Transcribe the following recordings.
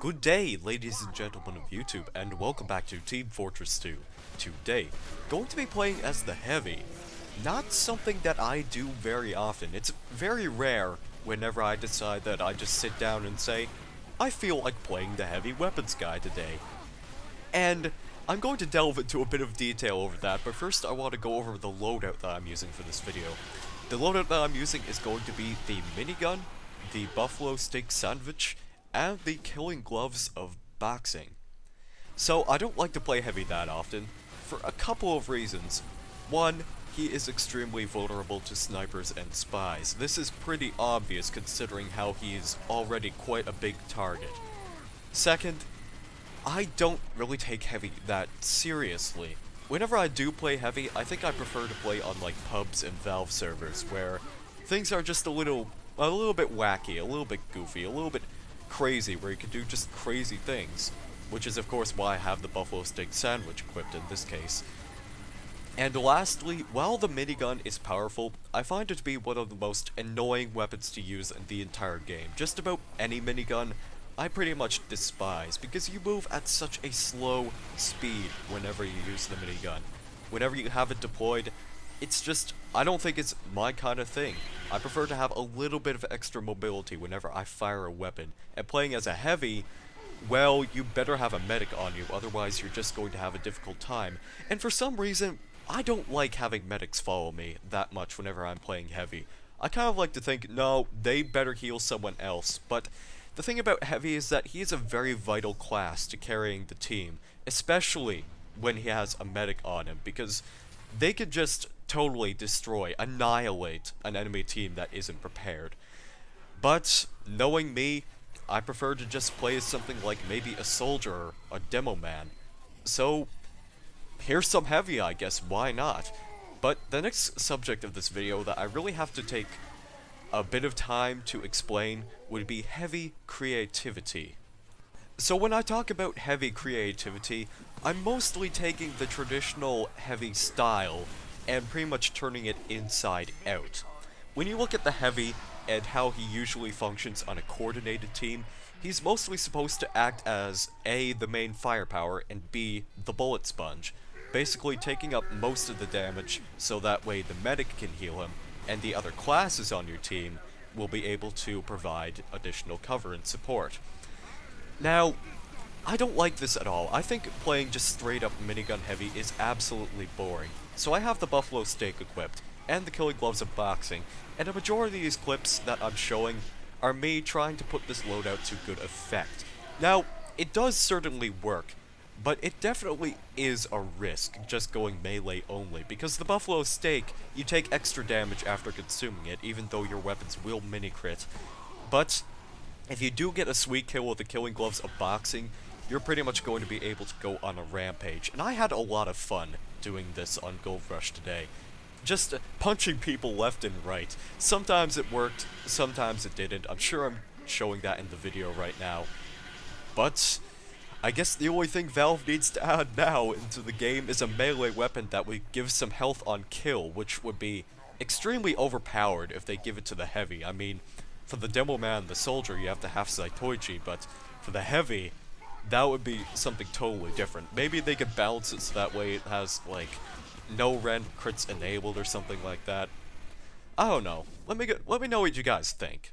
Good day, ladies and gentlemen of YouTube, and welcome back to Team Fortress 2. Today, going to be playing as the Heavy. Not something that I do very often. It's very rare whenever I decide that I just sit down and say, I feel like playing the Heavy Weapons guy today. And I'm going to delve into a bit of detail over that, but first I want to go over the loadout that I'm using for this video. The loadout that I'm using is going to be the Minigun, the Buffalo Steak Sandvich, and the Killing Gloves of Boxing. So I don't like to play Heavy that often, for a couple of reasons. One, he is extremely vulnerable to snipers and spies. This is pretty obvious considering how he is already quite a big target. Second, I don't really take Heavy that seriously. Whenever I do play Heavy, I think I prefer to play on like pubs and Valve servers where things are just a little bit wacky, a little bit goofy, a little bit crazy, where you can do just crazy things, which is of course why I have the Buffalo Steak Sandwich equipped in this case. And lastly, while the minigun is powerful, I find it to be one of the most annoying weapons to use in the entire game. Just about any minigun, I pretty much despise, because you move at such a slow speed whenever you use the minigun. Whenever you have it deployed, it's just, I don't think it's my kind of thing. I prefer to have a little bit of extra mobility whenever I fire a weapon. And playing as a Heavy, well, you better have a medic on you, otherwise you're just going to have a difficult time. And for some reason, I don't like having medics follow me that much whenever I'm playing Heavy. I kind of like to think, no, they better heal someone else, but the thing about Heavy is that he is a very vital class to carrying the team, especially when he has a medic on him, because they could just totally destroy, annihilate an enemy team that isn't prepared. But, knowing me, I prefer to just play as something like maybe a soldier or a demo man. So, here's some Heavy, I guess, why not? But the next subject of this video that I really have to take a bit of time to explain would be Heavy creativity. So when I talk about Heavy creativity, I'm mostly taking the traditional Heavy style and pretty much turning it inside out. When you look at the Heavy and how he usually functions on a coordinated team, he's mostly supposed to act as A, the main firepower, and B, the bullet sponge, basically taking up most of the damage so that way the medic can heal him, and the other classes on your team will be able to provide additional cover and support. Now, I don't like this at all. I think playing just straight up Minigun Heavy is absolutely boring. So I have the Buffalo Steak equipped, and the Killing Gloves of Boxing, and a majority of these clips that I'm showing are me trying to put this loadout to good effect. Now, it does certainly work, but it definitely is a risk just going melee only, because the Buffalo Steak, you take extra damage after consuming it, even though your weapons will mini-crit. But if you do get a sweet kill with the Killing Gloves of Boxing, you're pretty much going to be able to go on a rampage. And I had a lot of fun doing this on Gold Rush today. Just punching people left and right. Sometimes it worked, sometimes it didn't. I'm sure I'm showing that in the video right now. But I guess the only thing Valve needs to add now into the game is a melee weapon that would give some health on kill, which would be extremely overpowered if they give it to the Heavy. I mean, for the demo man, the soldier, you have to have Saitoichi, but for the Heavy, that would be something totally different. Maybe they could balance it so that way it has, like, no random crits enabled or something like that. I don't know. Let me know what you guys think.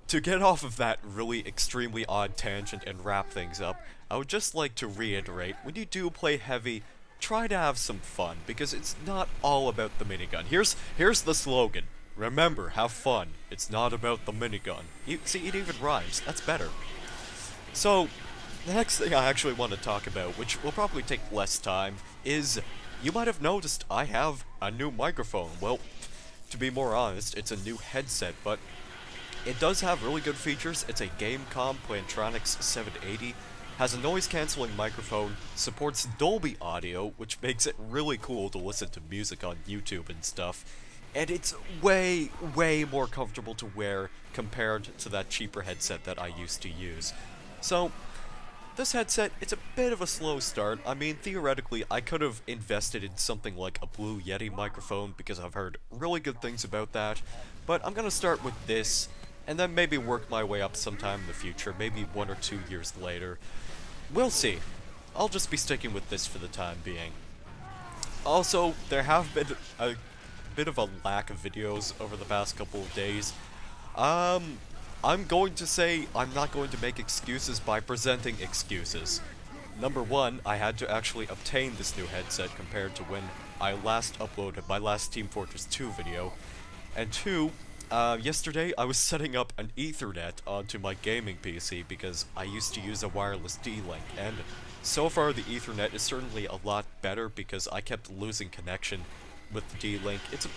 To get off of that really extremely odd tangent and wrap things up, I would just like to reiterate, when you do play Heavy, try to have some fun, because it's not all about the minigun. Here's the slogan. Remember, have fun. It's not about the minigun. See, it even rhymes. That's better. So, the next thing I actually want to talk about, which will probably take less time, is you might have noticed I have a new microphone. Well, to be more honest, it's a new headset, but it does have really good features. It's a Gamecom Plantronics 780, has a noise-canceling microphone, supports Dolby Audio, which makes it really cool to listen to music on YouTube and stuff, and it's way, way more comfortable to wear compared to that cheaper headset that I used to use. So, this headset, it's a bit of a slow start. I mean, theoretically, I could have invested in something like a Blue Yeti microphone, because I've heard really good things about that, but I'm gonna start with this, and then maybe work my way up sometime in the future, maybe 1 or 2 years later. We'll see. I'll just be sticking with this for the time being. Also, there have been a bit of a lack of videos over the past couple of days. I'm going to say I'm not going to make excuses by presenting excuses. Number one, I had to actually obtain this new headset compared to when I last uploaded my last Team Fortress 2 video. And two, yesterday I was setting up an Ethernet onto my gaming PC because I used to use a wireless D-Link, and so far the Ethernet is certainly a lot better because I kept losing connection with the D-Link. It's a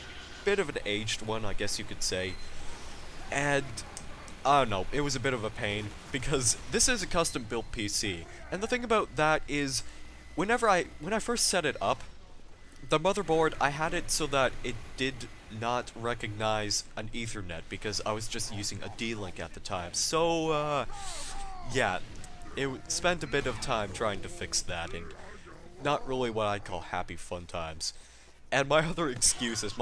bit of an aged one, I guess you could say, and I don't know, it was a bit of a pain because this is a custom built PC, and the thing about that is when I first set it up, the motherboard, I had it so that it did not recognize an Ethernet because I was just using a D-Link at the time. So, yeah, it spent a bit of time trying to fix that, and not really what I'd call happy fun times. And my other excuses,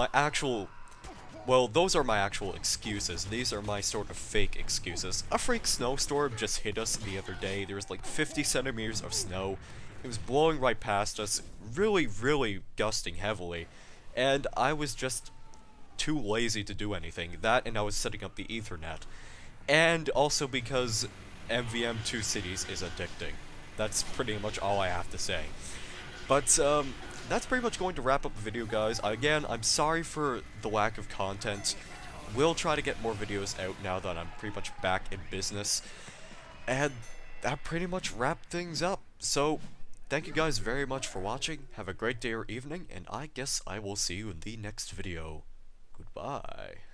well, those are my actual excuses. These are my sort of fake excuses. A freak snowstorm just hit us the other day. There was like 50 centimeters of snow. It was blowing right past us, really, really gusting heavily. And I was just too lazy to do anything. That, and I was setting up the Ethernet. And also because MVM 2 Cities is addicting. That's pretty much all I have to say. But, that's pretty much going to wrap up the video, guys. Again, I'm sorry for the lack of content. We'll try to get more videos out now that I'm pretty much back in business. And that pretty much wrapped things up. So, thank you guys very much for watching. Have a great day or evening, and I guess I will see you in the next video. Goodbye.